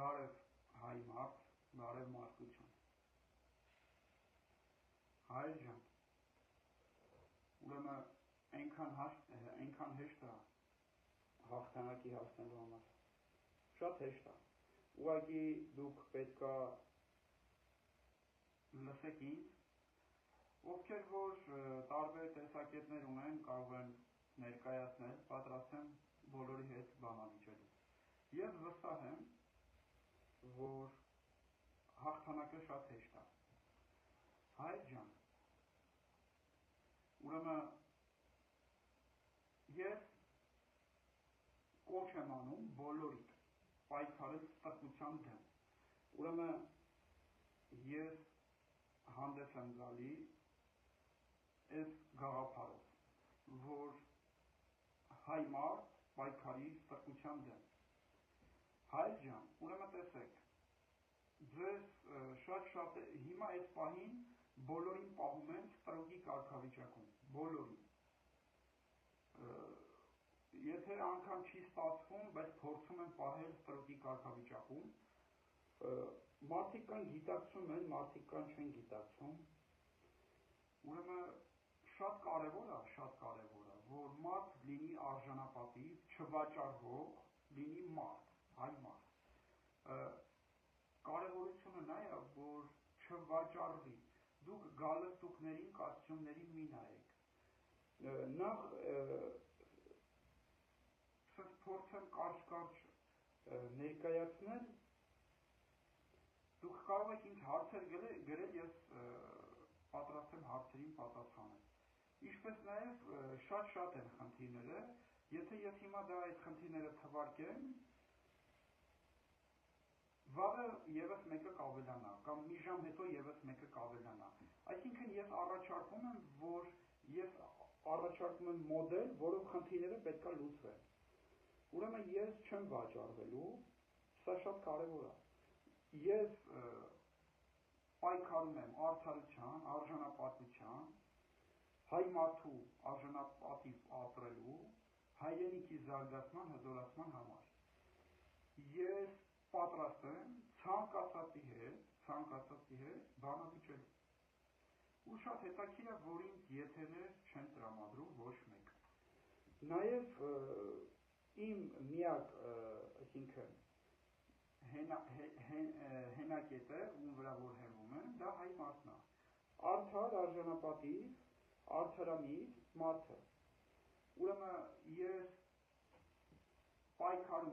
բարև հայ մարդ, բարև մարդկություն։ Հայր ջան, ուրեմն այնքան հեշտ է հաղթանակի հասնելու համար, շատ հեշտ է, ուղղակի դուք պետքա լսեք ինձ, ովքեր որ տարբեր տեսակետներ ունեն, կարող են ներկայացնել, պատրաստ եմ բոլորի հետ բանալիճելու։ Ես վստահ եմ, որ հաղթանակը շատ հեշտ է։ Հայր ջան, ուրեմն ես կոչ եմ անում բոլորիդ պայքարել ստրկության դեմ։ Ուրեմն ես հանդես եմ գալի այս գաղափարով, որ հայ մարդ պայքարի ստրկության դեմ։ Հայր ջան, ուրեմն տեսեք, ձեզ շատ հիմա այս պահին բոլորին պահում են ստրուկի կարգավիճակում, բոլորին։ Եթե անգամ չի ստացվում, բայց փորձում են պահել ստրուկի կարգավիճակում, մարդիկ կան գիտակցում են, մարդիկ կան չեն գիտակցում, ուրեմն շատ կարևոր է, որ մարդ լինի արժանապատիվ, չվաճառվող, լինի մարդ, հայ մարդ։ Կարևորությունը նա է, որ չվաճառվի, դուք գալստուկներին, կոստյումներին մի նայեք։ Նախ փորձեմ կարճ ներկայացնել, դուք կարող եք ինձ հարցեր գրել, ես պատրաստ եմ հարցերին պատասխանել։ Ինչպես նաև շատ են խնդիրները, եթե ես հիմա այդ խնդիրները թվարկեմ, վաղը ևս մեկը կավելանա, կամ մի ժամ հետո ևս մեկը կավելանա։ Այսինքն ես առաջարկում եմ մոդել, որով խնդիրները պետք է լուծվեն։ Ուրեմն ես չեմ վաճառվելու, սա շատ կարևոր է։ Ես պայքարում եմ արդարության, արժանապատվության, հայ մարդու արժանապատիվ ապրելու, հայրենիքի զարգացման, հզորացման համար։ Ես պատրաստ եմ ցանկացածի հետ բանալիճելու։ Ու շատ հետաքրքիր է, որ ինձ եթերներ չեն տրամադրում ոչ մեկը։ Նաև իմ միակ, այսինքն հենակետը, ում վրա որ հենվում եմ, դա հայ մարդն է։ Արդար, արժանապատիվ, արդարամիտ մարդը։ Ուրեմն ես պայքարում